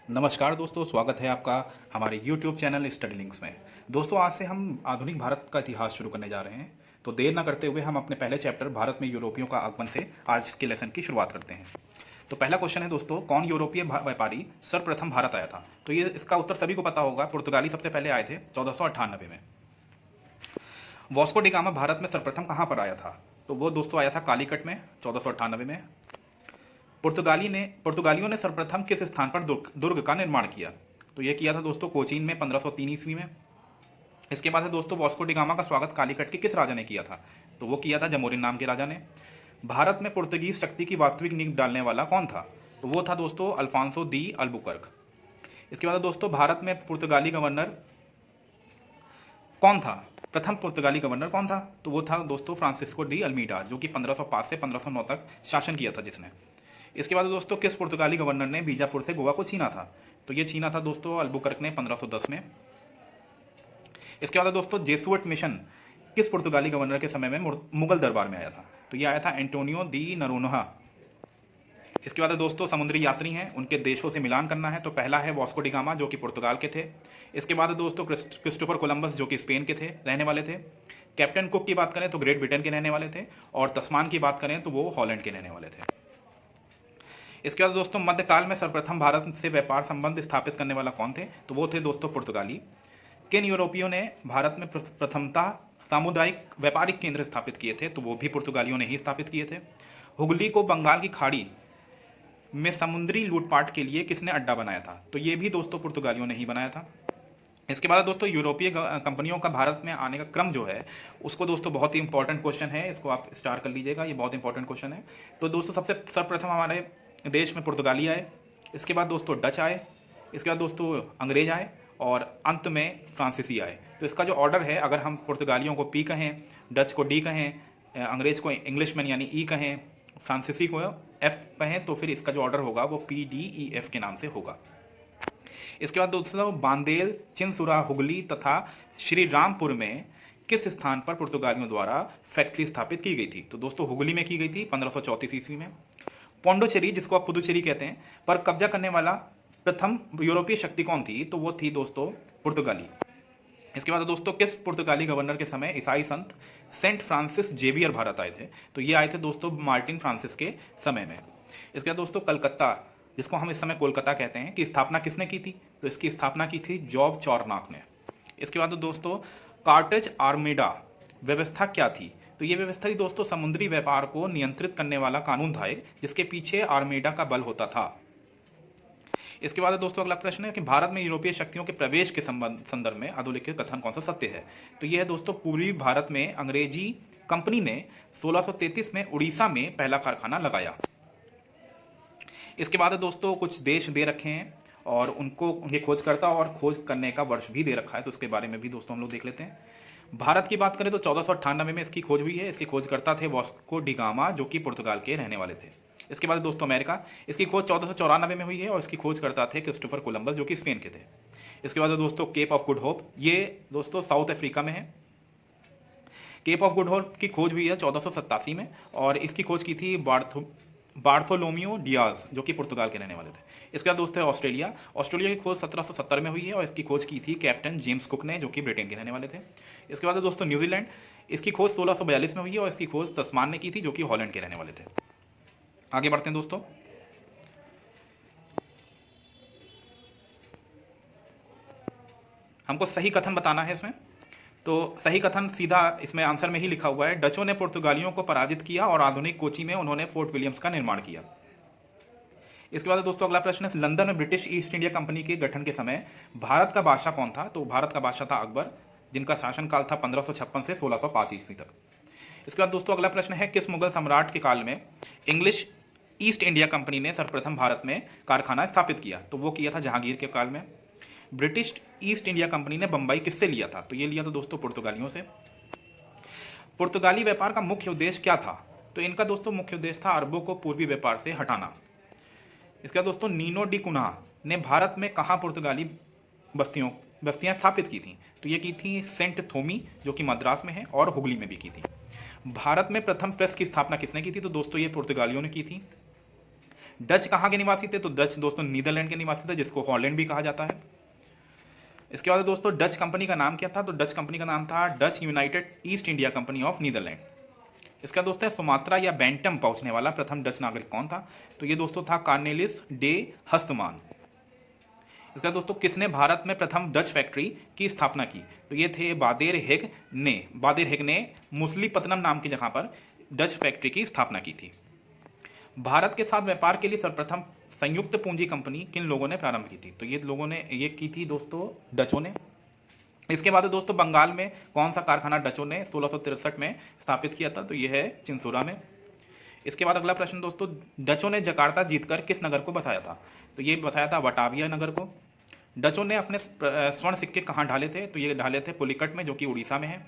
नमस्कार दोस्तों, स्वागत है आपका हमारे YouTube चैनल स्टडी लिंक्स में। दोस्तों, आज से हम आधुनिक भारत का इतिहास शुरू करने जा रहे हैं। तो देर ना करते हुए हम अपने पहले चैप्टर भारत में यूरोपियों का आगमन से आज के लेसन की शुरुआत करते हैं। तो पहला क्वेश्चन है दोस्तों, कौन यूरोपीय व्यापारी सर्वप्रथम भारत आया था? तो ये इसका उत्तर सभी को पता होगा, पुर्तगाली सबसे पहले आए थे 1498 में। वास्को डी गामा भारत में सर्वप्रथम कहाँ पर आया था? तो वो दोस्तों आया था कालीकट में 1498 में। पुर्तगालियों ने सर्वप्रथम किस स्थान पर दुर्ग का निर्माण किया? तो यह किया था दोस्तों कोचीन में 1503 ईस्वी में। इसके बाद है दोस्तों, वास्को डी गामा का स्वागत कालीकट के किस राजा ने किया था? तो वो किया था जमोरिन नाम के राजा ने। भारत में पुर्तगीज शक्ति की वास्तविक नींव डालने वाला कौन था? तो वो था दोस्तों अल्फांसो दी अल्बुकर्क। इसके बाद दोस्तों, भारत में पुर्तगाली गवर्नर कौन था? प्रथम पुर्तगाली गवर्नर कौन था? तो वो था दोस्तों फ्रांसिस्को डी अल्मीडा, जो कि 1505 से 1509 तक शासन किया था जिसने। इसके बाद दोस्तों, किस पुर्तगाली गवर्नर ने बीजापुर से गोवा को छीना था? तो ये छीना था दोस्तों अल्बुकर्क ने 1510 में। इसके बाद दोस्तों, जेसुअट मिशन किस पुर्तगाली गवर्नर के समय में मुगल दरबार में आया था? तो ये आया था एंटोनियो दी नरोन्हा। इसके बाद दोस्तों, समुद्री यात्री हैं, उनके देशों से मिलान करना है। तो पहला है वास्को डी गामा, जो कि पुर्तगाल के थे। इसके बाद दोस्तों क्रिस्टोफर कोलंबस, जो कि स्पेन के थे, रहने वाले थे। कैप्टन कुक की बात करें तो ग्रेट ब्रिटेन के रहने वाले थे। और तस्मान की बात करें तो वो हॉलैंड के रहने वाले थे। इसके बाद दोस्तों, मध्यकाल में सर्वप्रथम भारत से व्यापार संबंध स्थापित करने वाला कौन थे? तो वो थे दोस्तों पुर्तगाली। किन यूरोपियों ने भारत में प्रथमतः सामुदायिक व्यापारिक केंद्र स्थापित किए थे? तो वो भी पुर्तगालियों ने ही स्थापित किए थे। हुगली को बंगाल की खाड़ी में समुद्री लूटपाट के लिए किसने अड्डा बनाया था? तो ये भी दोस्तों पुर्तगालियों ने ही बनाया था। इसके बाद दोस्तों, यूरोपीय कंपनियों का भारत में आने का क्रम जो है उसको दोस्तों बहुत ही इंपॉर्टेंट क्वेश्चन है, इसको आप स्टार कर लीजिएगा, ये बहुत इंपॉर्टेंट क्वेश्चन है। तो दोस्तों, सबसे सर्वप्रथम हमारे देश में पुर्तगाली आए। इसके बाद दोस्तों डच आए। इसके बाद दोस्तों अंग्रेज आए और अंत में फ्रांसीसी आए। तो इसका जो ऑर्डर है, अगर हम पुर्तगालियों को पी कहें, डच को डी कहें, अंग्रेज को इंग्लिशमैन यानी ई कहें, फ्रांसीसी को एफ कहें, तो फिर इसका जो ऑर्डर होगा वो पी डी ई एफ के नाम से होगा। इसके बाद दोस्तों, बांदेल, चिनसुरा, हुगली तथा श्री रामपुर में किस स्थान पर पुर्तगालियों द्वारा फैक्ट्री स्थापित की गई थी? तो दोस्तों हुगली में की गई थी 1534 ईस्वी में। पौंडुचेरी, जिसको आप पुदुचेरी कहते हैं, पर कब्जा करने वाला प्रथम यूरोपीय शक्ति कौन थी? तो वो थी दोस्तों पुर्तगाली। इसके बाद दोस्तों, किस पुर्तगाली गवर्नर के समय ईसाई संत सेंट फ्रांसिस जेवियर भारत आए थे? तो ये आए थे दोस्तों मार्टिन फ्रांसिस के समय में। इसके बाद दोस्तों, कलकत्ता, जिसको हम इस समय कोलकाता कहते हैं, की स्थापना किसने की थी? तो इसकी स्थापना की थी जॉब चौरनाक ने। इसके बाद दोस्तों, कार्टेज आर्मेडा व्यवस्था क्या थी? तो ये व्यवस्था ही दोस्तों समुद्री व्यापार को नियंत्रित करने वाला कानून था एक, जिसके पीछे आर्मेडा का बल होता था। इसके बाद दोस्तों अगला प्रश्न है कि भारत में यूरोपीय शक्तियों के प्रवेश के संदर्भ में अधोलिखित कथन कौन सा सत्य है? तो यह है दोस्तों, पूर्वी भारत में अंग्रेजी कंपनी ने 1633 में उड़ीसा में पहला कारखाना लगाया। इसके बाद दोस्तों कुछ देश दे रखे हैं और उनके खोजकर्ता और खोज करने का वर्ष भी दे रखा है, तो उसके बारे में भी दोस्तों हम लोग देख लेते हैं। भारत की बात करें तो 1498 में इसकी खोज हुई है। इसके खोजकर्ता थे वास्को डी गामा, जो कि पुर्तगाल के रहने वाले थे। इसके बाद दोस्तों अमेरिका, इसकी खोज 1494 में हुई है और इसकी खोजकर्ता थे क्रिस्टोफर कोलंबस, जो कि स्पेन के थे। इसके बाद दोस्तों केप ऑफ गुड होप, ये दोस्तों साउथ अफ्रीका में है। केप ऑफ गुड होप की खोज हुई है 1487 में और इसकी खोज की थी बार्थोलोमियो डियाज, जो कि पुर्तगाल के रहने वाले थे। इसके बाद दोस्तों ऑस्ट्रेलिया की खोज 1770 में हुई है और इसकी खोज की थी कैप्टन जेम्स कुक ने, जो कि ब्रिटेन के रहने वाले थे। इसके बाद दोस्तों न्यूजीलैंड, इसकी खोज 1642 में हुई है और इसकी खोज तस्मान ने की थी, जो कि हॉलैंड के रहने वाले थे। आगे बढ़ते हैं दोस्तों। हमको सही कथन बताना है इसमें। तो सही कथन सीधा इसमें आंसर में ही लिखा हुआ है, डचों ने पुर्तगालियों को पराजित किया और आधुनिक कोची में उन्होंने फोर्ट विलियम्स का निर्माण किया। इसके बाद दोस्तों अगला प्रश्न है, लंदन में ब्रिटिश ईस्ट इंडिया कंपनी के गठन के समय भारत का बादशाह कौन था? तो भारत का बादशाह था अकबर, जिनका शासनकाल था 1556 से 1605 ईस्वी तक। इसके बाद दोस्तों अगला प्रश्न है, किस मुगल सम्राट के काल में इंग्लिश ईस्ट इंडिया कंपनी ने सर्वप्रथम भारत में कारखाना स्थापित किया? तो वो किया था जहांगीर के काल में। ब्रिटिश ईस्ट इंडिया कंपनी ने बंबई किससे लिया था? तो ये लिया था दोस्तों पुर्तगालियों से। पुर्तगाली व्यापार का मुख्य उद्देश्य क्या था? तो इनका दोस्तों मुख्य उद्देश्य था अरबों को पूर्वी व्यापार से हटाना। इसका दोस्तों नीनो डी कुना ने भारत में कहाँ पुर्तगाली बस्तियां स्थापित की थी? तो ये की थी सेंट थोमी, जो कि मद्रास में है, और हुगली में भी की थी। भारत में प्रथम प्रेस की स्थापना किसने की थी? तो दोस्तों ये पुर्तगालियों ने की थी। डच कहाँ के निवासी थे? तो डच दोस्तों नीदरलैंड के निवासी थे, जिसको हॉलैंड भी कहा जाता है। इसके बाद दोस्तों डच कंपनी का नाम क्या था? तो डच कंपनी का नाम था Dutch United East India Company of Netherland. इसका दोस्तों सुमात्रा या बैंटम पहुंचने वाला प्रथम डच नागरिक कौन था? तो ये दोस्तों था कार्नेलिस डे हस्तमान। इसका दोस्तों किसने भारत में प्रथम डच फैक्ट्री की स्थापना की? तो ये थे बादेर हेग ने। बादेर हेग ने मुसलीपत्तनम नाम की जगह पर डच फैक्ट्री की स्थापना की थी। भारत के साथ व्यापार के लिए सर्वप्रथम संयुक्त पूंजी कंपनी किन लोगों ने प्रारंभ की थी? तो ये लोगों ने ये की थी दोस्तों डचों ने। इसके बाद दोस्तों बंगाल में कौन सा कारखाना डचों ने 1663 में स्थापित किया था? तो ये है चिंसोरा में। इसके बाद अगला प्रश्न दोस्तों, डचों ने जकार्ता जीतकर किस नगर को बसाया था? तो ये बताया था बटाविया नगर को। डचों ने अपने स्वर्ण सिक्के कहाँ ढाले थे? तो ये ढाले थे पुलिकट में, जो कि उड़ीसा में है।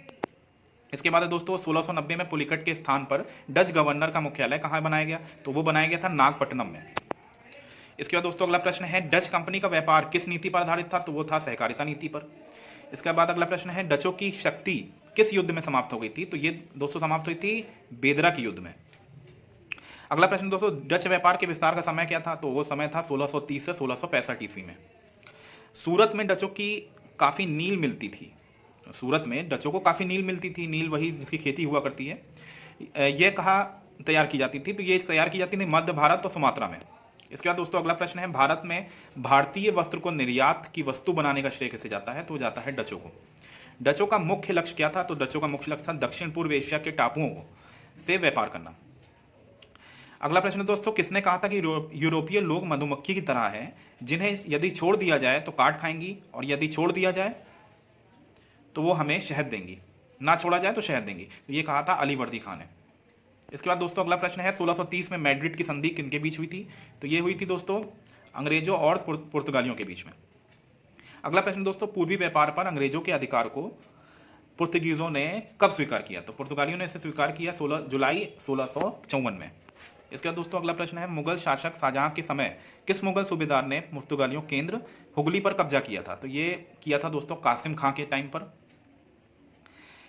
इसके बाद दोस्तों 1690 में पुलिकट के स्थान पर डच गवर्नर का मुख्यालय कहाँ बनाया गया? तो वो बनाया गया था नागपट्टनम में। इसके बाद दोस्तों अगला प्रश्न है, डच कंपनी का व्यापार किस नीति पर आधारित था? तो वो था सहकारिता नीति पर। इसके बाद अगला प्रश्न है, डचों की शक्ति किस युद्ध में समाप्त हो गई थी? तो ये दोस्तों समाप्त हुई थी बेदरा के युद्ध में। अगला प्रश्न दोस्तों, डच व्यापार के विस्तार का समय क्या था? तो वो समय था 1630 से 1665 ईस्वी में। सूरत में डचों की काफ़ी नील मिलती थी। सूरत में डचों को काफ़ी नील मिलती थी। नील वही जिसकी खेती हुआ करती है। यह कहाँ तैयार की जाती थी? तो ये तैयार की जाती थी मध्य भारत और सुमात्रा में। इसके बाद दोस्तों अगला प्रश्न है, भारत में भारतीय वस्त्र को निर्यात की वस्तु बनाने का श्रेय किसे जाता है? तो जाता है डचों को। डचों का मुख्य लक्ष्य क्या था? तो डचों का मुख्य लक्ष्य था दक्षिण पूर्व एशिया के टापुओं से व्यापार करना। अगला प्रश्न दोस्तों, किसने कहा था कि यूरोपीय लोग मधुमक्खी की तरह हैं, जिन्हें यदि छोड़ दिया जाए तो काट खाएंगी, और यदि छोड़ दिया जाए तो वो हमें शहद देंगी, ना छोड़ा जाए तो शहद देंगी। तो ये कहा था अलीवर्दी खान ने। इसके बाद दोस्तों अगला प्रश्न है, 1630 में मैड्रिड की संधि किनके बीच हुई थी? तो ये हुई थी दोस्तों अंग्रेजों और पुर्तगालियों के बीच में। अगला प्रश्न दोस्तों, पूर्वी व्यापार पर अंग्रेजों के अधिकार को पुर्तगीजों ने कब स्वीकार किया? तो पुर्तगालियों ने इसे स्वीकार किया 16 जुलाई 1654 में। इसके बाद दोस्तों अगला प्रश्न है, मुगल शासक शाहजहां के समय किस मुगल सूबेदार ने पुर्तगालियों केंद्र हुगली पर कब्जा किया था? तो ये किया था दोस्तों कासिम खां के टाइम पर।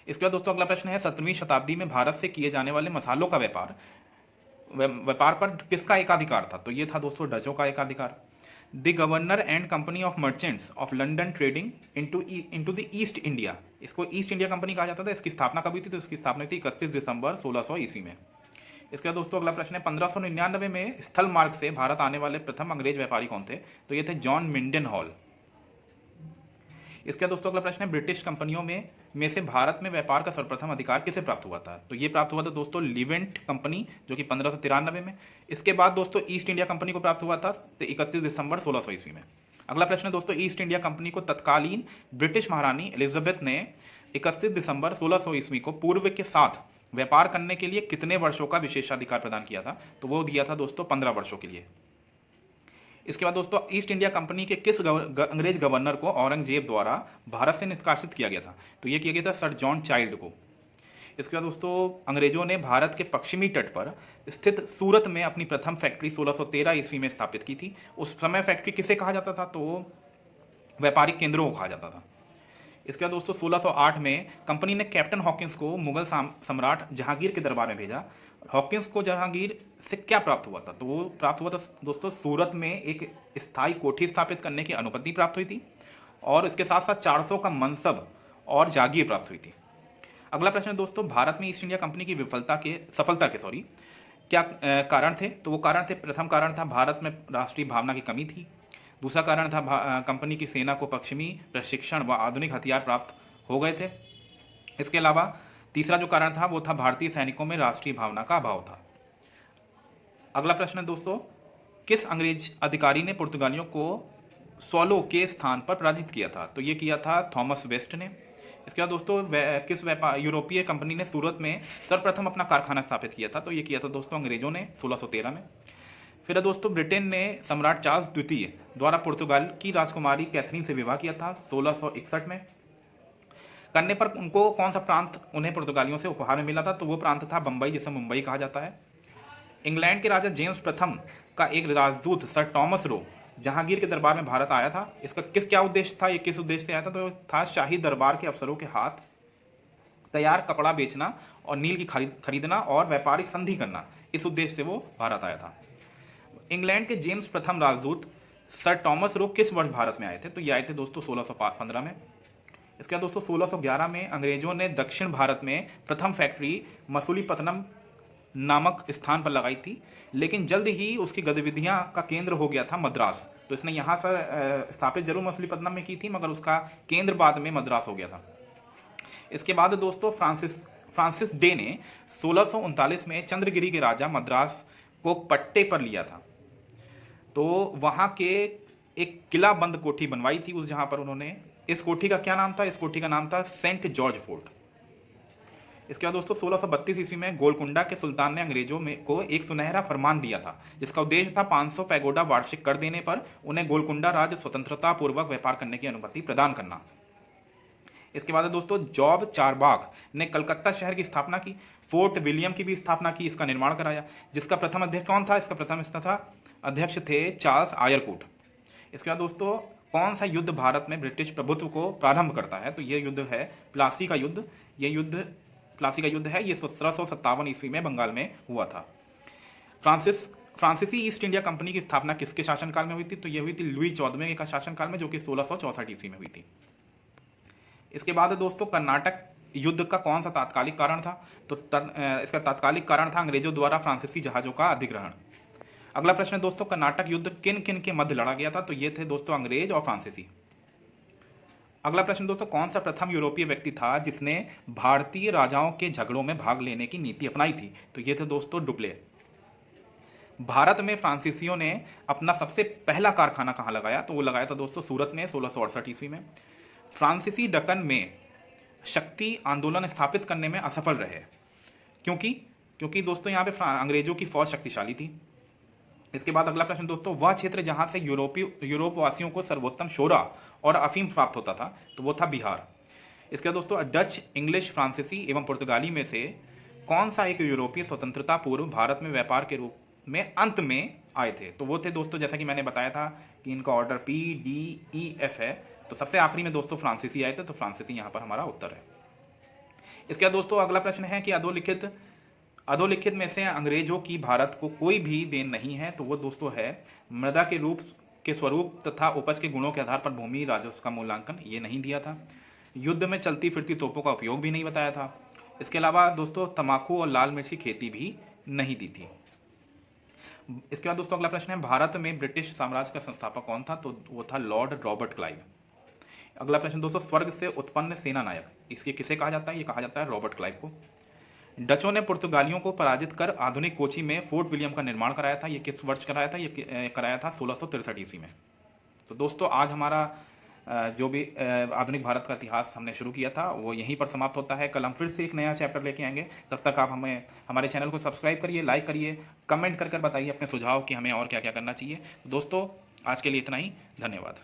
इसके बाद दोस्तों अगला प्रश्न है, 17वीं शताब्दी में भारत से किए जाने वाले मसालों का व्यापार पर किसका एकाधिकार था? तो ये था दोस्तों डचों का एकाधिकार। The governor and company of merchants of London trading into the east India, इसको ईस्ट इंडिया कंपनी कहा जाता था। इसकी स्थापना कब हुई थी? तो इसकी स्थापना थी 31 दिसंबर 1600 ईस्वी में। इसके बाद दोस्तों अगला प्रश्न है, 1599 में स्थल मार्ग से भारत आने वाले प्रथम अंग्रेज व्यापारी कौन थे? तो ये थे जॉन मिंडन हॉल। इसके बाद दोस्तों अगला प्रश्न है, ब्रिटिश कंपनियों में से भारत में व्यापार का सर्वप्रथम अधिकार किसे प्राप्त हुआ था? तो ये प्राप्त हुआ था दोस्तों लिवेंट कंपनी, जो कि 1593 में। इसके बाद दोस्तों ईस्ट इंडिया कंपनी को प्राप्त हुआ था 31 दिसंबर 1600 ईस्वी में। अगला प्रश्न है दोस्तों, ईस्ट इंडिया कंपनी को तत्कालीन ब्रिटिश महारानी एलिजाबेथ ने 31 दिसंबर 1600 ईस्वी को पूर्व के साथ व्यापार करने के लिए कितने वर्षों का विशेषाधिकार प्रदान किया था? तो वो दिया था दोस्तों 15 वर्षों के लिए। इसके बाद दोस्तों ईस्ट इंडिया कंपनी के किस अंग्रेज गवर्नर को औरंगजेब द्वारा भारत से निष्कासित किया गया था? तो ये किया गया था सर जॉन चाइल्ड को। इसके बाद दोस्तों अंग्रेजों ने भारत के पश्चिमी तट पर स्थित सूरत में अपनी प्रथम फैक्ट्री 1613 ईस्वी में स्थापित की थी। उस समय फैक्ट्री किसे कहा जाता था? तो व्यापारिक केंद्रों को कहा जाता था। इसके बाद दोस्तों 1608 में कंपनी ने कैप्टन हॉकिंस को मुगल सम्राट जहांगीर के दरबार में भेजा। हॉकिंस को जहांगीर से क्या प्राप्त हुआ था? तो वो प्राप्त हुआ था दोस्तों सूरत में एक स्थायी कोठी स्थापित करने की अनुमति प्राप्त हुई थी, और इसके साथ साथ 400 का मनसब और जागीर प्राप्त हुई थी। अगला प्रश्न है दोस्तों, भारत में ईस्ट इंडिया कंपनी की सफलता के क्या कारण थे? तो वो कारण थे, प्रथम कारण था भारत में राष्ट्रीय भावना की कमी थी। दूसरा कारण था कंपनी की सेना को पश्चिमी प्रशिक्षण व आधुनिक हथियार प्राप्त हो गए थे। इसके अलावा तीसरा जो कारण था वो था भारतीय सैनिकों में राष्ट्रीय भावना का अभाव था। अगला प्रश्न है दोस्तों, किस अंग्रेज अधिकारी ने पुर्तगालियों को सोलो के स्थान पर पराजित किया था? तो ये किया था थॉमस वेस्ट ने। इसके बाद दोस्तों किस यूरोपीय कंपनी ने सूरत में सर्वप्रथम अपना कारखाना स्थापित किया था? तो ये किया था दोस्तों अंग्रेजों ने 1613 में। फिर दोस्तों ब्रिटेन ने सम्राट चार्ल्स द्वितीय द्वारा पुर्तगाल की राजकुमारी कैथरीन से विवाह किया था 1661 में। करने पर उनको कौन सा प्रांत उन्हें पुर्तगालियों से उपहार में मिला था? तो वो प्रांत था बम्बई, जिसे मुंबई कहा जाता है। इंग्लैंड के राजा जेम्स प्रथम का एक राजदूत सर टॉमस रो जहांगीर के दरबार में भारत आया था। इसका क्या उद्देश्य था? ये किस उद्देश्य से आया था? तो था शाही दरबार के अफसरों के हाथ तैयार कपड़ा बेचना और नील की खरीदना और व्यापारिक संधि करना। इस उद्देश्य से वो भारत आया था। इंग्लैंड के जेम्स प्रथम राजदूत सर टॉमस रो किस वर्ष भारत में आए थे? तो ये आए थे दोस्तों 1615 में। इसके बाद दोस्तों 1611 में अंग्रेजों ने दक्षिण भारत में प्रथम फैक्ट्री मसूलीपट्टनम नामक स्थान पर लगाई थी, लेकिन जल्द ही उसकी गतिविधियां का केंद्र हो गया था मद्रास। तो इसने यहाँ से स्थापित जरूर मसूलीपट्टनम में की थी, मगर उसका केंद्र बाद में मद्रास हो गया था। इसके बाद दोस्तों फ्रांसिस डे ने 1639 में चंद्रगिरी के राजा मद्रास को पट्टे पर लिया था। तो वहाँ के एक किला बंद कोठी बनवाई थी उस जहाँ पर उन्होंने। इस कोठी का क्या नाम था? इस कोठी का नाम था सेंट जॉर्ज फोर्ट। इसके बाद दोस्तों 1632 ईस्वी में गोलकुंडा के सुल्तान ने अंग्रेजों में को एक सुनहरा फरमान दिया था, जिसका उद्देश्य था 500 पैगोडा वार्षिक कर देने पर उन्हें गोलकुंडा राज्य स्वतंत्रता पूर्वक व्यापार करने की अनुमति प्रदान करना। इसके बाद दोस्तों जॉब चारबाग ने कलकत्ता शहर की स्थापना की, फोर्ट विलियम की भी स्थापना की, इसका निर्माण कराया, जिसका प्रथम अध्यक्ष कौन था? इसका प्रथम अध्यक्ष थे चार्ल्स आयरकूट। इसके बाद दोस्तों कौन सा युद्ध भारत में ब्रिटिश प्रभुत्व को प्रारंभ करता है? तो ये युद्ध है प्लासी का युद्ध। प्लासी का युद्ध है, ये 1757 ईस्वी में बंगाल में हुआ था। फ्रांसीसी ईस्ट इंडिया कंपनी की स्थापना किसके शासनकाल में हुई थी? तो ये हुई थी लुई 14वें का शासनकाल में, जो कि 1664 ईस्वी में हुई थी। इसके बाद दोस्तों कर्नाटक युद्ध का कौन सा तात्कालिक कारण था? तो इसका तात्कालिक कारण था अंग्रेजों द्वारा फ्रांसीसी जहाजों का अधिग्रहण। अगला प्रश्न है दोस्तों कर्नाटक युद्ध किन किन के मध्य लड़ा गया था? तो ये थे दोस्तों अंग्रेज और फ्रांसीसी। अगला प्रश्न दोस्तों कौन सा प्रथम यूरोपीय व्यक्ति था जिसने भारतीय राजाओं के झगड़ों में भाग लेने की नीति अपनाई थी? तो ये थे दोस्तों डुप्ले। भारत में फ्रांसीसियों ने अपना सबसे पहला कारखाना कहाँ लगाया? तो वो लगाया था दोस्तों सूरत में 1668 ईस्वी में। फ्रांसीसी दक्कन में शक्ति आंदोलन स्थापित करने में असफल रहे, क्योंकि दोस्तों यहाँ पे अंग्रेजों की फौज शक्तिशाली थी। इसके बाद अगला प्रश्न दोस्तों वह क्षेत्र जहां से यूरोप वासियों को सर्वोत्तम शोरा और अफीम प्राप्त होता था, तो वो था बिहार। इसके बाद दोस्तों डच, इंग्लिश, फ्रांसीसी एवं पुर्तगाली में से कौन सा एक यूरोपीय स्वतंत्रता पूर्व भारत में व्यापार के रूप में अंत में आए थे? तो वो थे दोस्तों, जैसा कि मैंने बताया था कि इनका ऑर्डर PDEF है, तो सबसे आखिरी में दोस्तों फ्रांसीसी आए थे, तो फ्रांसीसी यहाँ पर हमारा उत्तर है। इसके बाद दोस्तों अगला प्रश्न है कि अधोलिखित में से अंग्रेजों की भारत को कोई भी देन नहीं है, तो वो दोस्तों है मृदा के स्वरूप तथा उपज के गुणों के आधार पर भूमि राजस्व का मूल्यांकन, ये नहीं दिया था। युद्ध में चलती फिरती तोपों का उपयोग भी नहीं बताया था। इसके अलावा दोस्तों तंबाकू और लाल मिर्च की खेती भी नहीं दी थी। इसके बाद दोस्तों अगला प्रश्न है भारत में ब्रिटिश साम्राज्य का संस्थापक कौन था? तो वो था लॉर्ड रॉबर्ट क्लाइव। अगला प्रश्न दोस्तों स्वर्ग से उत्पन्न सेना नायक, इसके किसे कहा जाता है? ये कहा जाता है रॉबर्ट क्लाइव को। डचों ने पुर्तगालियों को पराजित कर आधुनिक कोची में फोर्ट विलियम का निर्माण कराया था, ये किस वर्ष कराया था? ये कराया था 1663 ईस्वी में। तो दोस्तों आज हमारा जो भी आधुनिक भारत का इतिहास हमने शुरू किया था वो यहीं पर समाप्त होता है। कल हम फिर से एक नया चैप्टर लेके आएंगे। तब तक आप हमारे चैनल को सब्सक्राइब करिए, लाइक करिए, कमेंट कर बताइए अपने सुझाव कि हमें और क्या क्या करना चाहिए। तो दोस्तों आज के लिए इतना ही, धन्यवाद।